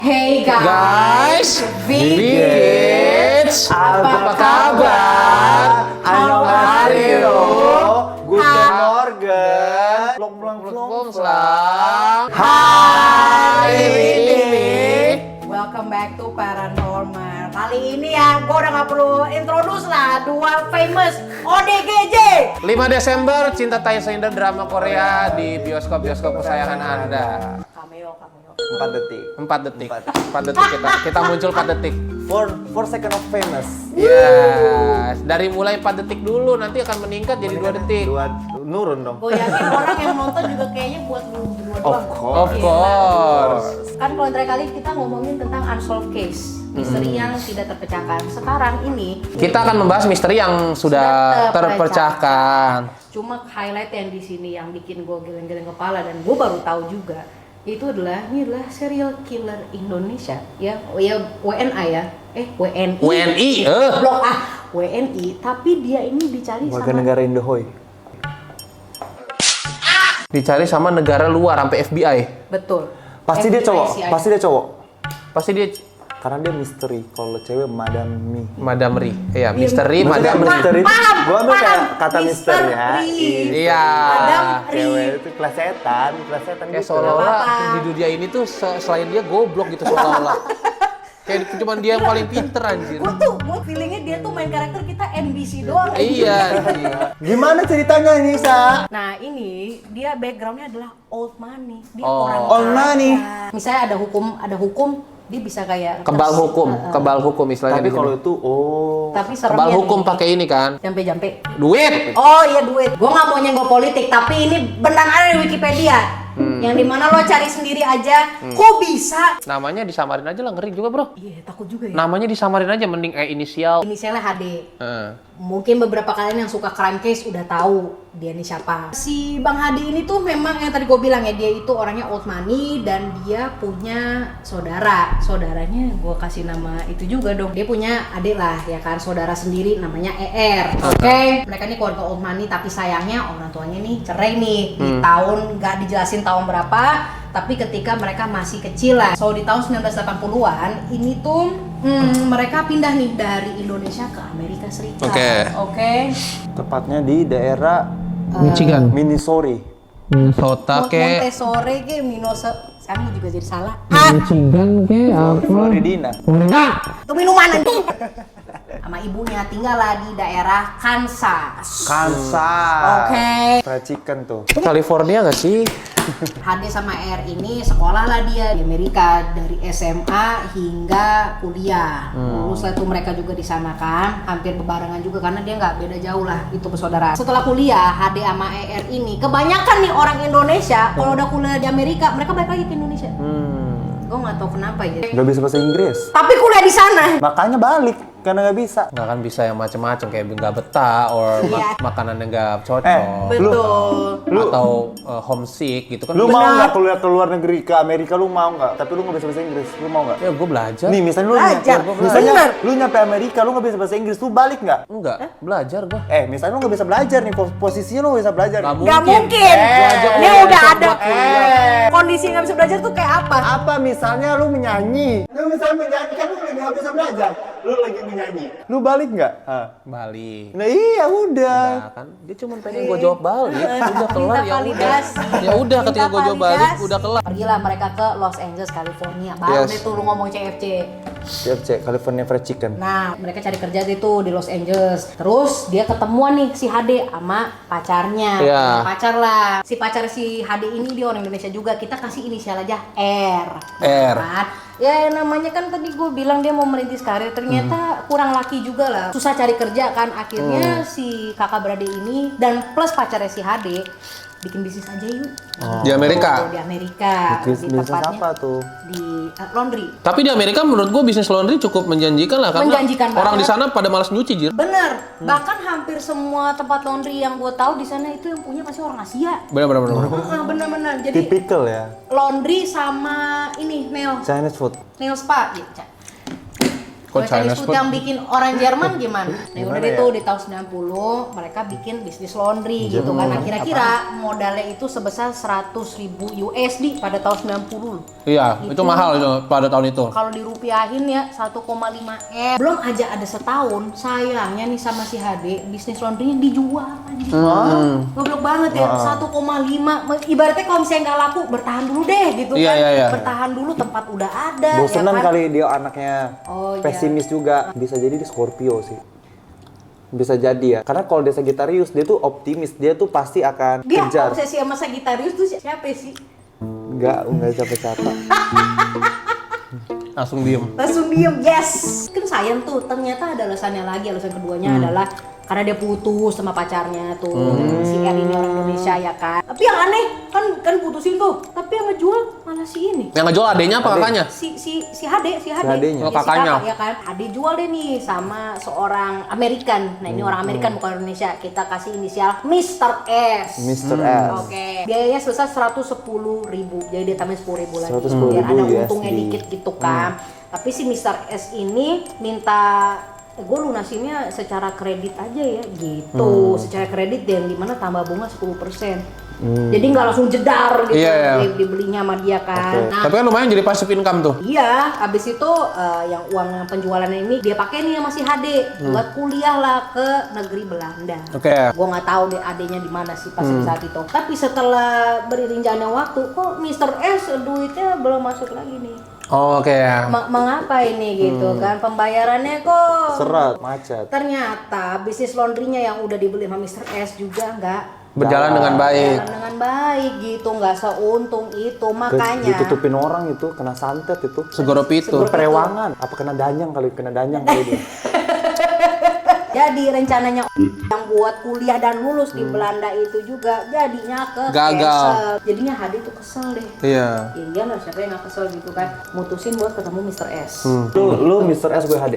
Hey guys, Kids, apa kabar? Annyeonghaseyo, Guten Morgen, Plong. Hai ini. welcome back to Paranormal. Kali ini ya, gue udah gak perlu introduce lah, dua famous ODGJ. 5 Desember, Cinta Tai Seinder drama Korea di bioskop-bioskop kesayangan Anda. Cameo. 4 detik. 4 detik. 4 detik kita muncul 4 detik. 4 second of famous. Ya, dari mulai 4 detik dulu nanti akan meningkat jadi 2 detik. Nurun dong. Gue yakin orang yang nonton juga kayaknya buat lu berdua doang. Of course. Kan kalau terakhir kali kita ngomongin tentang unsolved case, misteri yang tidak terpecahkan. Sekarang ini Kita akan membahas misteri yang sudah terpecahkan. Cuma highlight yang di sini yang bikin gue geleng-geleng kepala dan gue baru tahu juga itu adalah serial killer Indonesia ya WNA ya WNI blok WNI, tapi dia ini dicari Warga sama negara Indohoy. Dicari sama negara luar sampai FBI. betul Pasti dia FBI, cowok. CIA. Pasti dia cowok. Pasti dia Karena dia misteri. Kalau cewek Madam Mi. Madam Ri. Iya, misteri Maksudnya Madam Ri. misteri. Paham, Gua ambil paham. kayak kata Mister misteri ya. Ri. Iya. Madam Ri. Cewek itu kelas setan Kayak gitu. seolah-olah apa-apa. di dunia ini tuh selain dia goblok gitu seolah-olah. Kayak cuman dia yang paling pinter anjir. gue feelingnya dia tuh main karakter kita NBC doang. Iya. anjir. Gimana ceritanya ini, Sa? Nah ini dia backgroundnya adalah old money. Dia Oh. orang Old kaya. money. Misalnya ada hukum dia bisa kayak Kebal hukum istilahnya Tapi di kalau sini. itu tapi seremnya Kebal hukum nih. pakai ini kan. Jampe. Duit. Oh iya duit. Gue nggak mau nyenggol politik, tapi ini benar ada di Wikipedia. Yang dimana lo cari sendiri aja. Kok bisa? Namanya disamarin aja lah, ngeri juga, Bro. Iya takut juga ya. Namanya disamarin aja mending inisial. Inisialnya HD. Heeh. Mungkin beberapa kalian yang suka crime case udah tahu dia ini siapa. Si Bang Hadi ini tuh memang yang tadi gue bilang ya, dia itu orangnya old money dan dia punya saudara. Saudaranya gue kasih nama itu juga dong. Dia punya adik lah ya kan, saudara sendiri namanya ER. Oke. Mereka ini keluarga old money tapi sayangnya orang tuanya nih cerai nih di tahun nggak dijelasin tahun berapa. Tapi ketika mereka masih kecil lah, so di tahun 1980-an ini tuh mereka pindah nih dari Indonesia ke Amerika Serikat. Oke. tepatnya di daerah Michigan. Minnesota. Minnesota ke Montessori ke Minose. Sekarang juga jadi salah. Michigan ke Floridina. Itu minuman nanti. Sama ibunya tinggal lah di daerah Kansas. Kansas. Oke. Fried chicken tuh. California nggak sih? HD sama R ini sekolah lah dia di Amerika dari SMA hingga kuliah. Lulus lah tuh mereka juga di sana kan, hampir bebarengan juga karena dia nggak beda jauh lah itu bersaudara. Setelah kuliah HD sama ER ini kebanyakan nih orang Indonesia kalau udah kuliah di Amerika mereka balik lagi ke Indonesia. Gue nggak tahu kenapa ya. Gak bisa bahasa Inggris. Tapi kuliah di sana. Makanya balik karena gak bisa. Nggak kan bisa yang macam-macam kayak nggak betah or Iya. makanan yang nggak cocok Betul. atau homesick gitu kan. Lu mau nggak kuliah ke luar negeri ke Amerika, lu mau nggak? Tapi lu nggak bisa bahasa Inggris, lu mau nggak? Ya gue belajar. Nih misalnya lu Belajar. misalnya Bener. lu nyampe Amerika lu nggak bisa bahasa Inggris, lu balik nggak? Enggak, belajar gue. Misalnya lu nggak bisa belajar nih, posisinya lu nggak bisa belajar. Nggak nih. Gak mungkin. Belajar Dia kuliah, udah buat ada. kuliah. Kondisi nggak bisa belajar tuh kayak apa? Apa misalnya lu menyanyi? Lu misalnya menyanyi kan lu lagi nggak bisa belajar. Lu lagi menyanyi. Lu balik nggak? Bali. Nah iya udah. Nah, kan dia cuma pengen gue jawab balik, udah kelar Minta ya udah. validasi. Ya udah ketika Minta gue jawab balik validasi. udah kelar. Pergilah mereka ke Los Angeles, California. Baru Yes. deh tuh lu ngomong CFC. CFC California Fried Chicken. Nah, mereka cari kerja deh tuh di Los Angeles. Terus dia ketemuan nih si HD sama pacarnya. Iya. Punya pacar lah. Si pacar si HD ini dia orang Indonesia juga. Kita kasih inisial aja R. R. Kan? Ya namanya kan tadi gue bilang dia mau merintis karir, ternyata kurang laki juga lah. Susah cari kerja kan. Akhirnya si kakak beradik ini dan plus pacarnya si HD bikin bisnis aja yuk. Di Amerika. Di Amerika. Bisnis tepatnya apa tuh? di laundry. Tapi di Amerika menurut gue bisnis laundry cukup menjanjikan lah karena Menjanjikan orang banget. di sana pada malas nyuci jir. Bener, bahkan hampir semua tempat laundry yang gue tahu di sana itu yang punya pasti orang Asia. Benar. Bener-bener. Jadi Typical ya. laundry sama ini nail Chinese food. spa. Ya, Kalau Chinese food yang bikin orang Jerman gimana? Nah Gimana udah ya? itu di tahun 90 mereka bikin bisnis laundry gitu kan. Nah kira-kira modalnya itu sebesar 100.000 USD pada tahun 90. Iya, itu mahal itu pada tahun itu. Kalau dirupiahin ya 1,5 M. Belum aja ada setahun, sayangnya nih sama si HD bisnis laundrynya dijual aja. Goblok banget ya, 1,5. Ibaratnya kalau misalnya nggak laku, bertahan dulu deh gitu Iya, kan. iya, iya. Bertahan dulu, tempat udah ada. Bosenan ya kan? kali dia anaknya Oh, iya. pesimis juga. Bisa jadi di Scorpio sih. Bisa jadi ya. Karena kalau dia Sagittarius, dia tuh optimis. Dia tuh pasti akan Dia kejar. obsesi sama Sagittarius tuh siapa sih? Enggak siapa-siapa. Langsung diem. Langsung diem, yes. Kan sayang tuh, ternyata ada alasannya lagi. Alasan keduanya adalah karena dia putus sama pacarnya tuh, si R ini orang Indonesia ya kan. Tapi yang aneh kan putusin tuh, tapi yang ngejual malah si ini. Yang ngejual adenya apa kakaknya? Si HD. HD-nya. Ya, Oh, kakaknya. si kakak, ya kan. HD jual deh nih sama seorang American. Nah, ini orang American bukan Indonesia. Kita kasih inisial Mr. S. Mr. S. Oke. Biayanya sebesar 110.000. Jadi dia tambahin 10.000 lagi. 110.000 Biar ada USD. untungnya dikit gitu kan. Tapi si Mr. S ini minta gue lunasinnya secara kredit aja ya gitu. Secara kredit dan dimana tambah bunga 10%. Jadi nggak langsung jedar gitu. Iya, iya. Dibelinya sama dia kan. Nah, Tapi kan lumayan jadi passive income tuh. iya, abis itu yang uang penjualannya ini dia pakai nih sama si HD buat kuliah lah ke negeri Belanda. Oke. Gua nggak tahu deh adanya di mana sih pas saat itu. Tapi setelah beriring jalannya waktu, kok Mr. S duitnya belum masuk lagi nih. Oh, oke. Mengapa ini gitu kan? Pembayarannya kok Seret, macet. ternyata bisnis laundrynya yang udah dibeli sama Mr. S juga nggak Berjalan dengan baik. jalan dengan baik gitu, nggak seuntung itu. Makanya Ditutupin orang itu, kena santet itu. Segorop itu. Itu perewangan. Apa kena danyang kali dia. jadi rencananya yang buat kuliah dan lulus di Belanda itu juga jadinya Gagal. cancel. Jadinya HD tuh kesel deh. Iya. Ya iya lah, siapa yang gak kesel gitu kan. Mutusin buat ketemu Mr. S. Lu Mr. S, gue HD.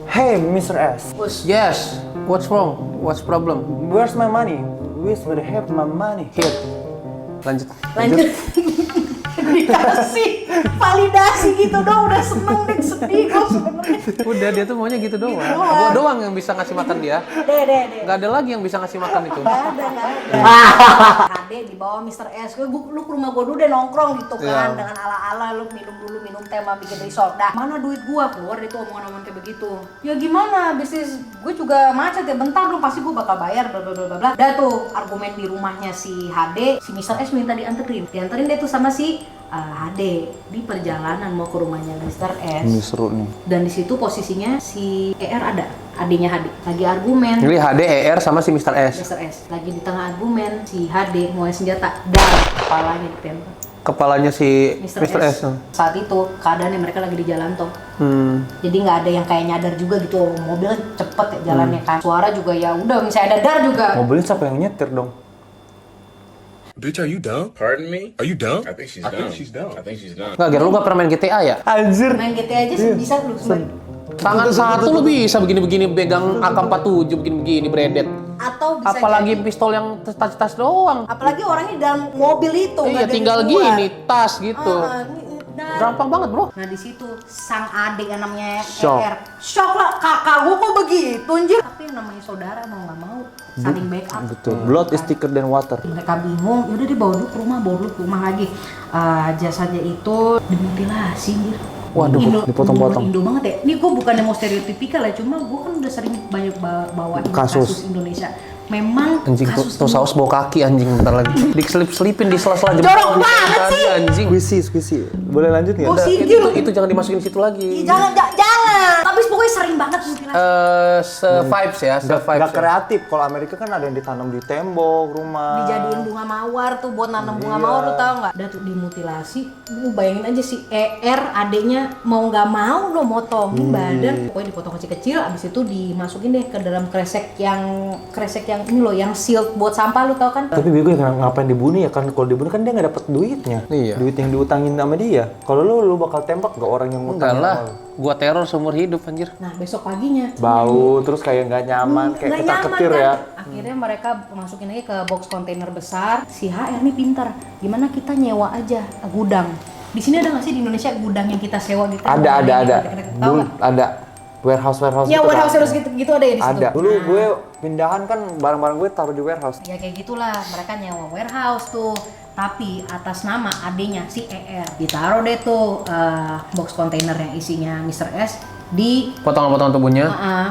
Hey Mr. S, Yes. What's wrong? What's problem? where's my money? Where's where I have my money? Here. Lanjut. Lanjut. Dikasih validasi gitu dong, udah seneng deh, sedih gue sebenernya. Udah, dia tuh maunya gitu doang. doang. Gua doang yang bisa ngasih makan dia. Deh. Gak ada lagi yang bisa ngasih makan itu. Nggak ada. Ade di bawah Mr. S. Lu ke rumah gue dulu deh nongkrong gitu kan. Iya. Dengan ala-ala lu minum teh sama bikin risol. Dah, mana duit gua? Keluar itu omongan-omongan kayak begitu. Ya gimana, bisnis gue juga macet ya. Bentar dong, pasti gue bakal bayar bla bla bla bla. Dah tuh argumen di rumahnya si HD, si Mr. S minta dianterin. Dianterin deh tuh sama si HD di perjalanan mau ke rumahnya Mr. S. Ini seru nih. Dan di situ posisinya si ER ada, adiknya HD. Lagi argumen. Jadi HD, ER sama si Mr. S. Mr. S lagi di tengah argumen, si HD mau senjata dan kepalanya ditembak Kepalanya si Mr. S. Saat itu keadaannya mereka lagi di jalan tol, jadi nggak ada yang kayak nyadar juga gitu. Mobil cepet ya jalannya kan, suara juga ya udah misalnya dadar juga. Mobilnya siapa yang nyetir dong? Bitch, are you dumb? Pardon me? Are you dumb? I think she's dumb. I think she's dumb. Nggak, Ger, lu nggak pernah main GTA ya? Anjir. Main GTA aja bisa lu Tangan satu lu bisa begini-begini pegang AK-47 begini-begini beredet. atau bisa Apalagi jadi, pistol yang tas-tas doang. apalagi orangnya di dalam mobil itu nggak Iya, ada di tinggal luar. gini, tas gitu. Gampang banget, bro. Nah di situ sang adik yang namanya Shock. ER, shock lah, kakak gua kok begitu anjir. Tapi yang namanya saudara mau nggak mau saling backup. Betul. Blood is thicker than water. Mereka bingung, yaudah dia bawa dulu ke rumah lagi. Jasadnya itu dimutilasi anjir. Waduh, dipotong-potong. Indo banget ya. Ini gue bukannya mau stereotipikal ya, cuma gue kan udah sering banyak bawain kasus Indonesia. Memang Anjing, kasus tuh saus bau kaki anjing bentar lagi. Diselip-selipin di sela-sela jorok banget sih. Anjing. Squishy. Boleh lanjut nggak? Oh, sih. Itu jangan dimasukin situ lagi. jangan. Tapi pokoknya sering banget mutilasi. Se-vibes ya, se-vibes. Gak kreatif. Kalau Amerika kan ada yang ditanam di tembok rumah. Dijadiin bunga mawar tuh buat nanam bunga mawar, lu tau nggak? Udah tuh dimutilasi. Lu bayangin aja si ER adeknya mau nggak mau lo motongin badan, pokoknya dipotong kecil-kecil. Abis itu dimasukin deh ke dalam kresek yang ini loh, yang sealed buat sampah, lu tau kan? Tapi bego ya, ngapain dibunuh ya? Kan kalau dibunuh kan dia nggak dapet duitnya. Iya. Duit yang diutangin sama dia. Kalau lu bakal tembak gak orang yang Enggak ngutangin lah, sama lu? gua teror seumur hidup anjir. Nah besok paginya Bau, terus kayak nggak nyaman, kayak nggak ketar nyaman ketir kan? ya. Akhirnya mereka masukin lagi ke box kontainer besar. Si HR nih pintar, gimana kita nyewa aja gudang. Di sini ada nggak sih di Indonesia gudang yang kita sewa gitu? Ada. Tahu nggak? Ada. warehouse Ya gitu warehouse kan. harus gitu ada ya di situ. Ada. Dulu Nah, gue pindahan kan barang-barang gue taruh di warehouse. ya kayak gitulah, mereka nyewa warehouse tuh. Tapi atas nama adenya si ER ditaruh deh tuh box kontainer yang isinya Mr. S di Potongan-potongan tubuhnya.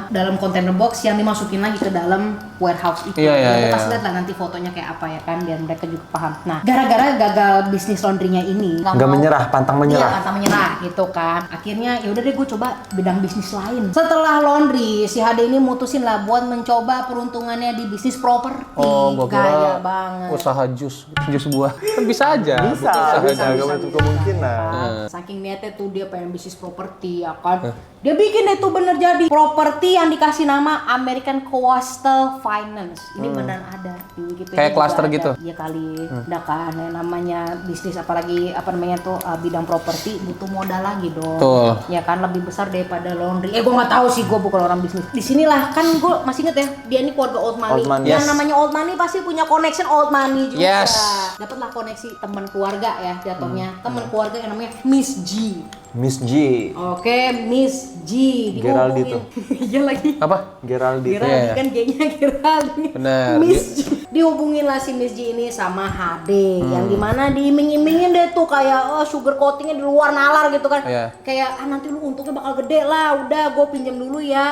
dalam kontainer box yang dimasukin lagi ke dalam warehouse itu. Iya, iya, Kita iya. lihat lah nanti fotonya kayak apa ya kan, biar mereka juga paham. Nah, gara-gara gagal bisnis laundrynya ini, Nggak mau- menyerah, pantang menyerah. Iya, pantang menyerah gitu kan. Akhirnya ya udah deh gue coba bidang bisnis lain. Setelah laundry, si HD ini mutusin lah buat mencoba peruntungannya di bisnis properti. Oh, gua Gaya kira banget. usaha jus buah. Kan bisa aja. Bisa, Butuh usaha bisa. jus. Gak menutup kemungkinan. Saking niatnya tuh dia pengen bisnis properti ya kan. Dia bikin deh tuh bener jadi properti yang dikasih nama American Coastal Finance. Ini beneran ada di Wikipedia. Kayak juga cluster ada. gitu? Iya kali. Udah kan yang namanya bisnis apalagi apa namanya tuh bidang properti butuh modal lagi dong. Betul. Ya kan lebih besar daripada laundry. Gue nggak tahu sih, gue bukan orang bisnis. Di sinilah kan gue masih inget ya, dia ini keluarga old money. Old money. Yang Yes. namanya old money pasti punya connection old money juga. Yes. Dapatlah koneksi teman keluarga ya jatuhnya. Teman keluarga yang namanya Miss G. Miss G. Oke, Miss G. Geraldi Dihubungin. tuh. Iya lagi. Apa? Geraldi. Geraldi Iya. kan G-nya Geraldi. Bener. Miss G. Dihubungin lah si Miss G ini sama HD. Yang dimana diiming-imingin deh tuh kayak sugar coatingnya di luar nalar gitu kan. Iya. Kayak nanti lu untungnya bakal gede lah. Udah gue pinjam dulu ya.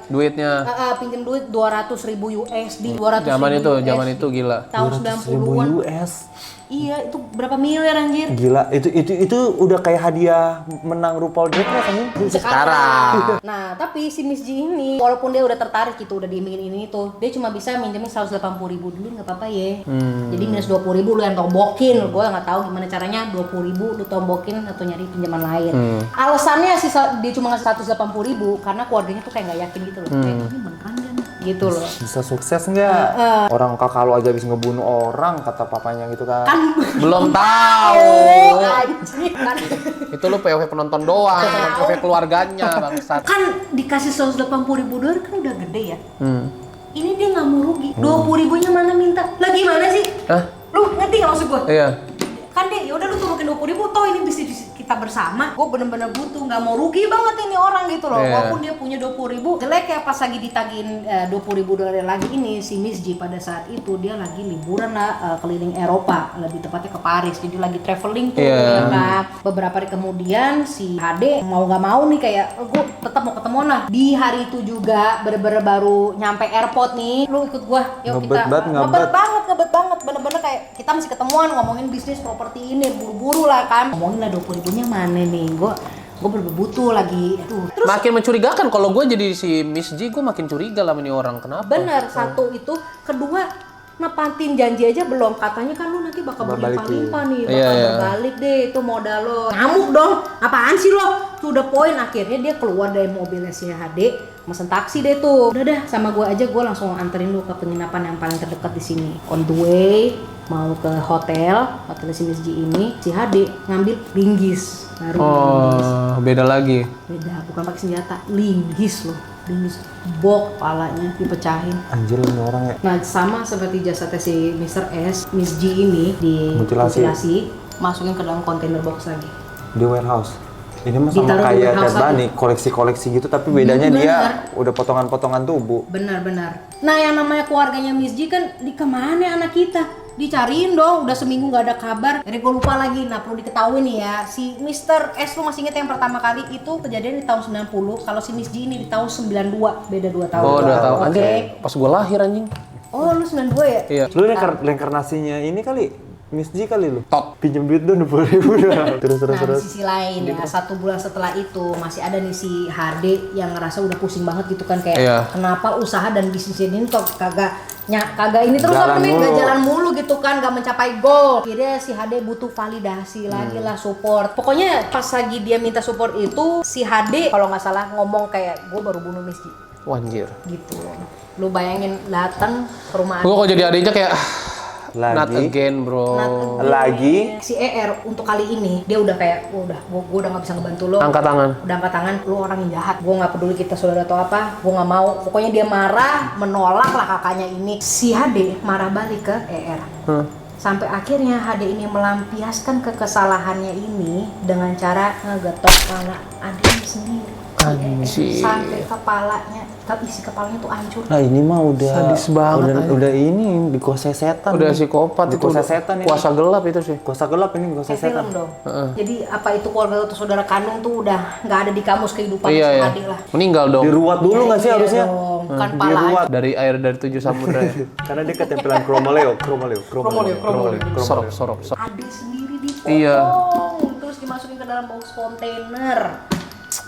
Duitnya. Pinjam duit 200.000 USD. 200.000 Zaman USD. itu gila. Tahun 90-an. US. Iya, itu berapa miliar anjir? Gila, itu udah kayak hadiah menang RuPaul Drag Race anjing. Sekarang. Nah, tapi si Miss G ini, walaupun dia udah tertarik gitu, udah diimingin ini tuh, dia cuma bisa minjemin 180.000 dulu, nggak apa-apa ya. Jadi minus 20.000 lu yang tombokin, gue nggak tahu gimana caranya 20.000 lu tombokin atau nyari pinjaman lain. Alasannya sih dia cuma ngasih 180.000 karena keluarganya tuh kayak nggak yakin gitu loh. Kayak ini beneran kan? Gitu loh. Bisa sukses nggak? Orang kakak lu aja bisa ngebunuh orang, kata papanya gitu kan. Belum tahu. Anjir, kan. Itu lu POV penonton doang, bukan POV keluarganya, bangsat. Kan dikasih 180.000 dolar kan udah gede ya. Ini dia nggak mau rugi. 20.000-nya mana minta? Lah gimana sih? Hah? Lu ngerti nggak maksud gua? Iya. Kan dia ya udah lu turunin 20.000, toh ini bisnis kita bersama. Gue bener-bener butuh, nggak mau rugi banget ini orang gitu loh. Iya. Walaupun dia punya 20.000, jelek ya pas lagi ditagihin 20.000 dolar lagi ini si Miss G pada saat itu dia lagi liburan lah keliling Eropa, lebih tepatnya ke Paris. Jadi lagi traveling tuh Iya. ya kan. Beberapa hari kemudian si HD mau nggak mau nih kayak gue tetap mau ketemuan lah. Di hari itu juga bener-bener baru nyampe airport nih. Lu ikut gua, yuk Ngebet kita banget, ngebet banget bener-bener kayak kita masih ketemuan ngomongin bisnis properti ini buru-buru lah kan, ngomongin lah 20.000-nya mana nih, gue bener-bener butuh lagi. Aduh, terus Makin mencurigakan kalau gue jadi si Miss G, gue makin curiga lah ini orang. Kenapa? bener satu itu, kedua nepatin janji aja belum, katanya kan lu nanti bakal Balik berlimpah-limpah nih, Iya, bakal iya. berbalik deh itu modal lo. Ngamuk dong, apaan sih lo? To the point, akhirnya dia keluar dari mobilnya si HD, mesen taksi deh tuh. Udah dah, sama gue aja, gue langsung anterin lu ke penginapan yang paling terdekat di sini. On the way mau ke hotel si Miss G ini, si HD ngambil linggis baru. Linggis. Oh, beda lagi. Beda, bukan pakai senjata, linggis loh, linggis bok kepalanya dipecahin. Anjir ini orang ya. Nah, sama seperti jasadnya si Mr. S, Miss G ini Mutilasi. masukin ke dalam kontainer box lagi. Di warehouse. Ini mah sama Ditaruh di kayak warehouse Ted Bunny, koleksi-koleksi gitu, tapi bedanya Bener. dia udah potongan-potongan tubuh. Benar-benar. Nah, yang namanya keluarganya Miss G kan di kemana anak kita? Dicariin dong, udah seminggu nggak ada kabar. Jadi gue lupa lagi. Nah, perlu diketahui nih ya, si Mr. S lu masih inget yang pertama kali itu kejadian di tahun 90. Kalau si Miss G ini di tahun 92, beda 2 tahun. Oh, udah tahu. Oke. Anjir, pas gue lahir anjing. Oh, lu 92 ya? Iya. Lu reinkarnasinya ini kali, Miss G kali lu. Tot. Pinjem duit dong 20.000 dah. Terus. Nah, di sisi lain ya, 1 bulan setelah itu masih ada nih si HD yang ngerasa udah pusing banget gitu kan, kayak Iya. kenapa usaha dan bisnisnya ini kok kagak ini terus Jalan apa nih, mulu. nggak jalan mulu gitu kan, nggak mencapai goal. Akhirnya si HD butuh validasi lagi lah, support. Pokoknya pas lagi dia minta support itu si HD kalau nggak salah ngomong kayak gue baru bunuh Miss G Wah, anjir. gitu. Lu bayangin datang ke rumah Gue kok jadi adiknya kayak not Lagi. again, bro. Lagi. si ER untuk kali ini dia udah kayak gue udah nggak bisa ngebantu lo. Angkat tangan. Udah angkat tangan, lu orang yang jahat. Gue nggak peduli kita saudara atau apa, gue nggak mau. Pokoknya dia marah, menolak lah kakaknya ini. Si HD marah balik ke ER. Sampai akhirnya HD ini melampiaskan kekesalahannya ini dengan cara ngegetok kepala adiknya sendiri. Anjir. Sampai kepalanya, isi kepalanya tuh hancur. Nah ini mah udah Sadis banget, udah ini dikuasai setan. Udah nih. psikopat itu. Dikuasai setan ini. Kuasa gelap itu sih. Kuasa gelap ini kuasa Kayak setan. film dong. Jadi apa itu keluarga atau saudara kandung tuh udah nggak ada di kamus kehidupan Iya, iya. sehari lah. Meninggal dong. Diruat dulu nggak sih Iya harusnya? dong, kan pala Diruat. Dari air dari 7 samudra ya. Karena dia ketempelan Kromoleo. Sorop. Adik sendiri dipotong, Iya. terus dimasukin ke dalam box kontainer,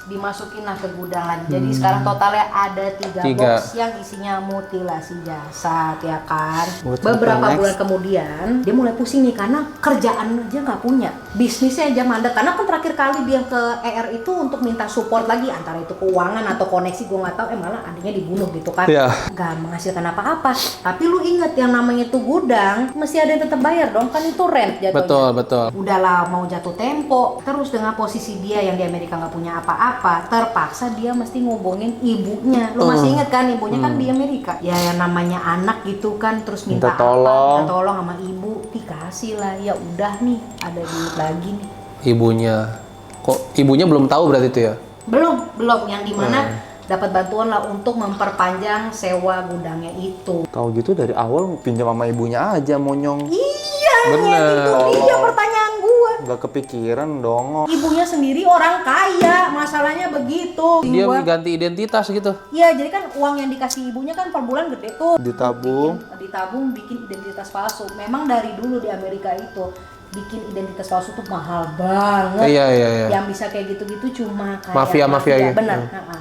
dimasukin lah ke gudang lagi. Jadi sekarang totalnya ada 3 Tiga. box yang isinya mutilasi jasad, ya kan. What's Beberapa next? bulan kemudian dia mulai pusing nih karena kerjaan aja nggak punya, bisnisnya aja mandek. Karena kan terakhir kali dia ke ER itu untuk minta support lagi, antara itu keuangan atau koneksi, gue nggak tahu. Malah adanya dibunuh gitu kan. Iya. Nggak menghasilkan apa-apa. Tapi lu inget yang namanya itu gudang, mesti ada yang tetap bayar dong, kan itu rent jatuhnya. Betul. Udahlah mau jatuh tempo, terus dengan posisi dia yang di Amerika nggak punya apa-apa, terpaksa dia mesti ngubungin ibunya. Lu masih inget kan ibunya kan di Amerika? Ya yang namanya anak gitu kan, terus minta Minta tolong. minta tolong sama ibu, dikasih lah. Ya udah nih, ada duit lagi nih. Ibunya. Kok ibunya belum tahu berarti itu ya? Belum, yang dimana dapat bantuan lah untuk memperpanjang sewa gudangnya itu. Tahu gitu dari awal pinjam sama ibunya aja monyong. Iya, Bener. itu dia pertanyaan gua. Gak kepikiran dong. Ibunya sendiri orang kaya, masalahnya begitu. Dia Gua- ganti identitas gitu. Iya, jadi kan uang yang dikasih ibunya kan per bulan gede tuh. Ditabung. Ditabung bikin identitas palsu. Memang dari dulu di Amerika itu bikin identitas palsu tuh mahal banget. Iya. Yang bisa kayak gitu-gitu cuma kayak Mafia gitu. Bener.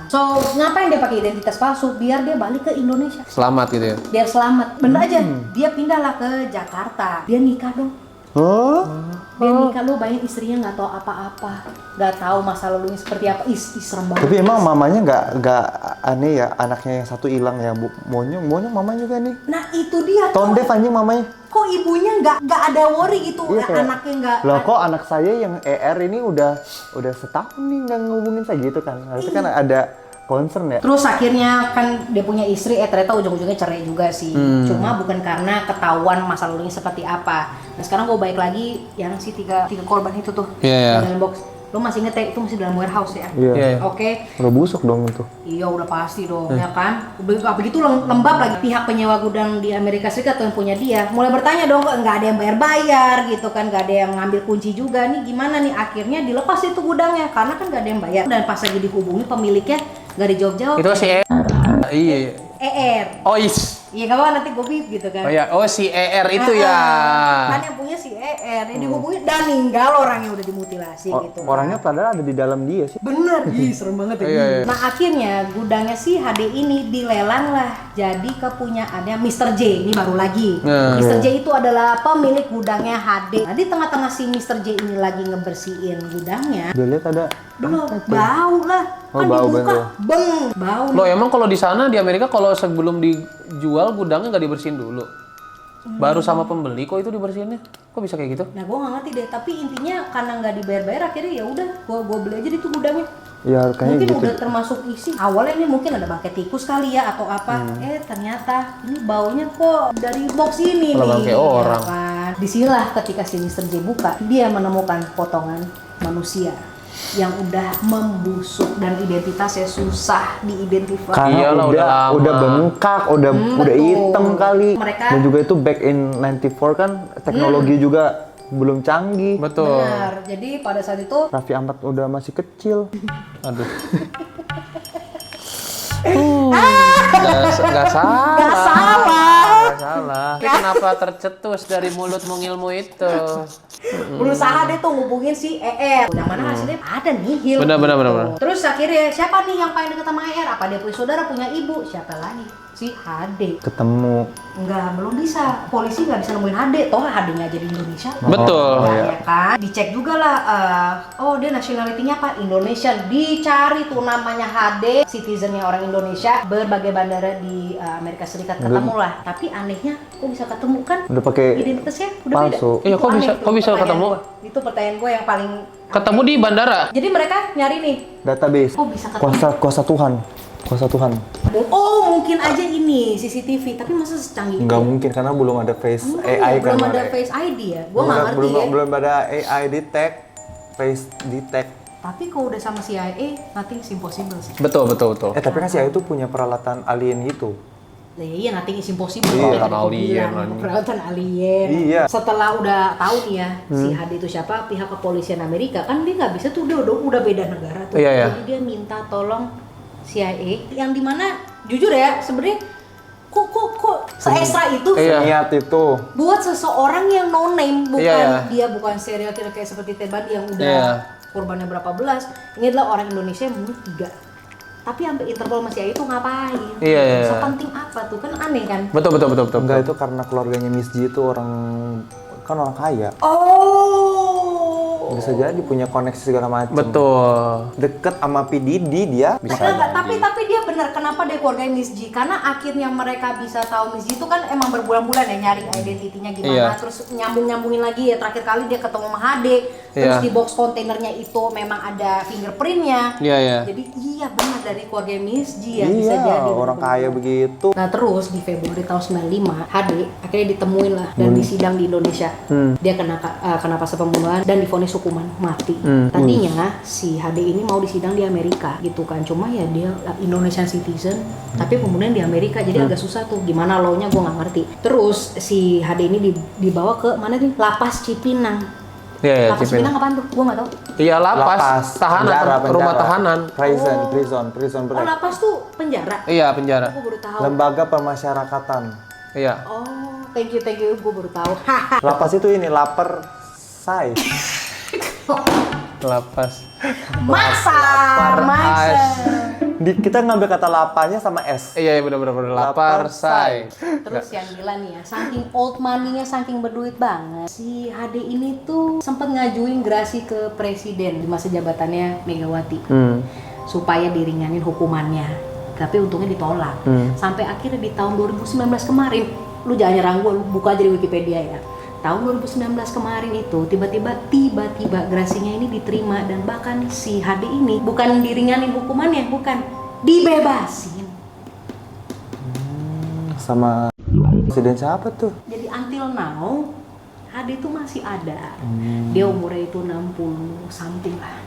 So, ngapain dia pakai identitas palsu? Biar dia balik ke Indonesia. Selamat gitu ya. Biar selamat. Bener aja. Dia pindahlah ke Jakarta. Dia nikah dong. Hah? Dia nikah, lu bayangin istrinya nggak tahu apa-apa, nggak tahu masa lalunya seperti apa. Serem banget. Tapi emang mamanya nggak aneh ya, anaknya yang satu hilang ya, Bu. Monyong mamanya juga nih. Nah itu dia. Tondef anjing mamanya. Kok ibunya nggak ada worry gitu, Iya, kayak, anaknya nggak. Loh kok anak saya yang ER ini udah setahun nih nggak ngehubungin saya gitu kan. Harusnya kan ada concern ya. Terus akhirnya kan dia punya istri, ternyata ujung-ujungnya cerai juga sih. Cuma bukan karena ketahuan masa lalunya seperti apa. Nah sekarang gue balik lagi yang si tiga korban itu tuh. Iya. Dalam box. Lo masih inget ya, itu masih dalam warehouse ya? Iya. Oke. Udah busuk dong itu. Iya udah pasti dong, ya kan? Begitu lembab lagi, pihak penyewa gudang di Amerika Serikat yang punya dia mulai bertanya dong, nggak ada yang bayar gitu kan, nggak ada yang ngambil kunci juga nih, gimana nih? Akhirnya dilepas itu gudangnya karena kan nggak ada yang bayar. Dan pas lagi dihubungi pemiliknya nggak dijawab-jawab. Itu si Iya. ER. Oh Iya gak apa nanti gue bip gitu kan. Oh ya, si ER itu ya. Kan yang punya si ER, yang dihubungi dan meninggal orangnya udah dimutilasi gitu. Orangnya padahal ada di dalam dia sih. Bener, serem banget ya. Iya. Nah akhirnya gudangnya si HD ini dilelang lah jadi kepunyaannya Mr. J. Ini baru lagi. Mr. J itu adalah pemilik gudangnya HD. Nah di tengah-tengah si Mr. J ini lagi ngebersihin gudangnya, Dia lihat ada belum bau lah. Kan bau dibuka, bener. bau. Loh emang kalau di sana di Amerika kalau sebelum dijual gudangnya nggak dibersihin dulu? Baru sama pembeli kok itu dibersihinnya? Kok bisa kayak gitu? Nah gue nggak ngerti deh. Tapi intinya karena nggak dibayar-bayar akhirnya ya udah gue beli aja di tuh gudangnya. ya kayaknya Mungkin gitu. udah termasuk isi. Awalnya ini mungkin ada bangkai tikus kali ya atau apa. Ternyata ini baunya kok dari box ini Kalau nih. bangkai orang. Ya kan? Disinilah ketika si Mr. J buka, dia menemukan potongan manusia yang udah membusuk dan identitasnya susah diidentifikasi. Karena Iyalah, udah lama. udah bengkak, udah betul. hitam kali. Mereka- Dan juga itu back in 94 kan teknologi juga belum canggih. Betul. Benar. Jadi pada saat itu Raffi Ahmad udah masih kecil. Aduh. Nggak salah. nggak salah. Nggak salah. Tapi kenapa tercetus dari mulut mengilmu itu? berusaha deh tuh ngubungin si ER. Yang mana hasilnya ada nihil. Benar. Terus akhirnya siapa nih yang paling dekat sama ER? Apa dia punya saudara, punya ibu? Siapa lagi? Si HD. Ketemu. Enggak, belum bisa. Polisi nggak bisa nemuin HD. Toh HD-nya aja di Indonesia. Betul. Nah, ya kan? Dicek juga lah. Oh dia nationality-nya apa? Indonesian. Dicari tuh namanya HD, citizen-nya orang Indonesia. Berbagai bandara di Amerika Serikat ketemu lah. Tapi anehnya, kok bisa ketemu kan? Udah pakai Identitasnya udah palsu. beda. Iya, Itu kok aneh bisa- tuh, kok bisa pertanyaan ketemu? gua. Itu pertanyaan gue yang paling Ketemu di bandara. jadi mereka nyari nih. database. Kok bisa ketemu? Kuasa Tuhan. Kuasa Tuhan. Oh mungkin aja ini CCTV. Tapi masa secanggih Nggak itu? mungkin karena belum ada face Enggak AI ya, kan. belum ada Mare. Face ID ya. Gue nggak ngerti ya. belum ada AI detect, face detect. Tapi kalau udah sama CIA, nothing is impossible sih. Betul. Tapi kan CIA itu punya peralatan alien gitu. Ya, iya, nothing is impossible. Iya, Kayak tadi gua alien, bilang, anjing. peralatan alien. Iya. Setelah udah tahu nih ya si HD itu siapa, pihak kepolisian Amerika kan dia nggak bisa tuh, dia udah beda negara tuh. Iya. Jadi dia minta tolong CIA, yang dimana jujur ya sebenarnya kok se-extra itu Iya. Niat itu. buat seseorang yang no name, bukan Iya. dia bukan serial killer kayak seperti Ted Bundy yang udah Iya. korbannya berapa belas. Ini adalah orang Indonesia yang membunuh 3. Tapi sampai Interpol masih itu ngapain? Iya. Sepenting apa tuh? Kan aneh kan? Betul. Enggak, itu karena keluarganya Miss G itu orang kaya. Oh. Bisa jadi punya koneksi segala macam. Betul. Deket sama P. Diddy dia. Enggak, tapi dia benar, kenapa dia keluarga Miss G? Karena akhirnya mereka bisa tahu Miss G itu kan emang berbulan-bulan ya nyari identitinya gimana, Iya. terus nyambungin lagi ya, terakhir kali dia ketemu sama HD, terus Iya. di box kontainernya itu memang ada fingerprintnya. Iya. Jadi iya benar dari keluarga Miss G ya, bisa Iya, jadi orang bener-bener. kaya begitu. Nah terus di Februari tahun 95 HD akhirnya ditemuin lah dan disidang di Indonesia. Dia kena pasal pembunuhan dan divonis hukuman mati. Tadinya si HD ini mau disidang di Amerika gitu kan, cuma ya dia Indonesian citizen tapi pembunuhan di Amerika, jadi agak susah tuh gimana law-nya gue nggak ngerti. Terus si HD ini dibawa ke mana nih? Lapas Cipinang. Iya, Lapas Cipinang apaan tuh? Gue nggak tahu. Iya, lapas, tahanan, penjara. rumah tahanan. Prison Oh break. lapas tuh penjara? Iya, penjara. Gue baru tahu. Lembaga pemasyarakatan. Iya. Oh thank you gue baru tahu. Lapas itu ini lapar say. Lapas. Masa. Kita ngambil kata lapanya sama S. Iya, benar. Lapar, say. Terus yang gila nih ya, saking old money-nya, saking berduit banget, si HD ini tuh sempat ngajuin gerasi ke presiden di masa jabatannya Megawati supaya diringanin hukumannya, tapi untungnya ditolak. Sampai akhirnya di tahun 2019 kemarin, lu jangan nyerang gue, lu buka aja di Wikipedia ya. Tahun 2019 kemarin itu tiba-tiba gerasinya ini diterima, dan bahkan si HD ini bukan diringanin hukumannya, bukan, dibebasin. Sama presiden siapa tuh? Jadi until now HD itu masih ada. Dia umurnya itu 60 something lah.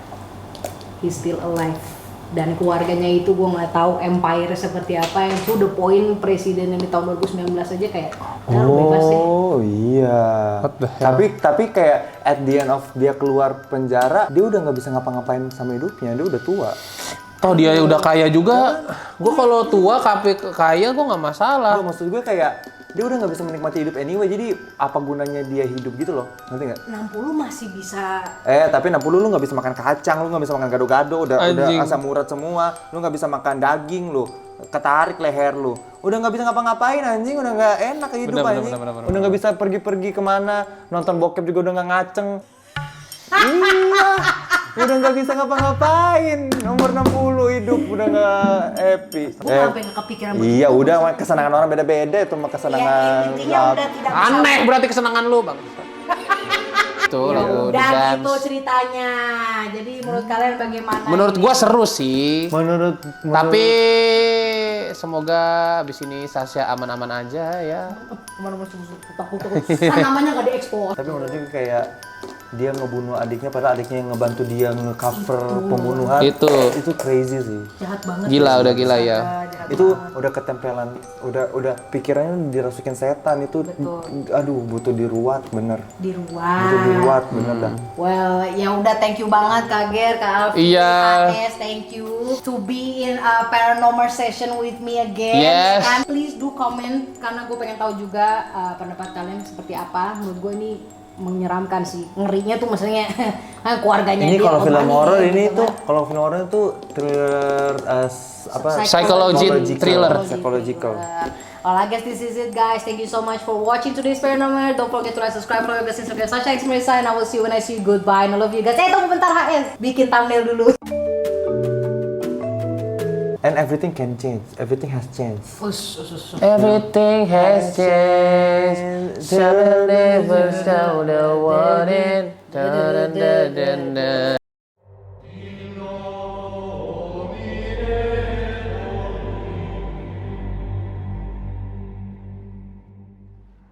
He's still alive. Dan keluarganya itu gue nggak tahu empire seperti apa, yang tuh the point presiden yang di tahun 2019 aja kayak ya, bebas deh. Oh iya. What the hell? Tapi kayak at the end of dia keluar penjara, dia udah nggak bisa ngapa-ngapain sama hidupnya, dia udah tua. Toh dia udah kaya juga. Gue kalau tua kaya gue nggak masalah. Maksud gue kayak dia udah nggak bisa menikmati hidup anyway, jadi apa gunanya dia hidup gitu loh, ngerti nggak? 60 masih bisa. Tapi 60 lu nggak bisa makan kacang, lu nggak bisa makan gado-gado, udah Anjing. asam urat semua, lu nggak bisa makan daging, lu ketarik leher lu, udah nggak bisa ngapa-ngapain anjing, udah nggak enak hidup Bener, anjing, udah nggak bisa pergi-pergi kemana, nonton bokep juga udah nggak ngaceng. Iya, udah nggak bisa ngapa-ngapain, umur 60 hidup udah nggak happy. Gue sampai nggak kepikiran Iya, udah kesenangan orang beda-beda itu mah kesenangan. intinya udah tidak bisa. Aneh berarti kesenangan lu, Bang. Tuh Ya lagu The udah Dance. gitu ceritanya. Jadi menurut kalian bagaimana? Menurut gua seru sih. Menurut Tapi semoga abis ini Sasha aman-aman aja ya. Kemana mau takut kan namanya nggak diekspor. tapi menurut gue kayak dia ngebunuh adiknya, padahal adiknya yang ngebantu dia nge-cover pembunuhan. Itu crazy sih. Jahat banget. Gila, udah gila ya. Jahat Itu banget. udah ketempelan, udah pikirannya dirasukin setan itu. Betul. Aduh, butuh diruat bener. Butuh Diruat. diruat bener dah. Well, ya udah, thank you banget Kak Ger, Kak Alfi, Iya. Kak Anes, thank you to be in a paranormal session with me again. Yes. Kan, please do comment karena gue pengen tahu juga pendapat kalian seperti apa. Menurut gue ini menyeramkan sih, ngerinya tuh maksudnya keluarganya Ini dia. kalau film korbannya horor gitu ini kan. tuh, kalau film horor itu thriller apa? Thriller. Psychological. Alright guys, this is it guys. Thank you so much for watching today's paranormal. Don't forget to like, subscribe, follow your guys Instagram Sasha X Marissa, and I will see you when I see you. Goodbye and I love you guys. Tunggu bentar HS, bikin thumbnail dulu. And everything can change. Everything has changed. Everything has changed. Shall never show the warning.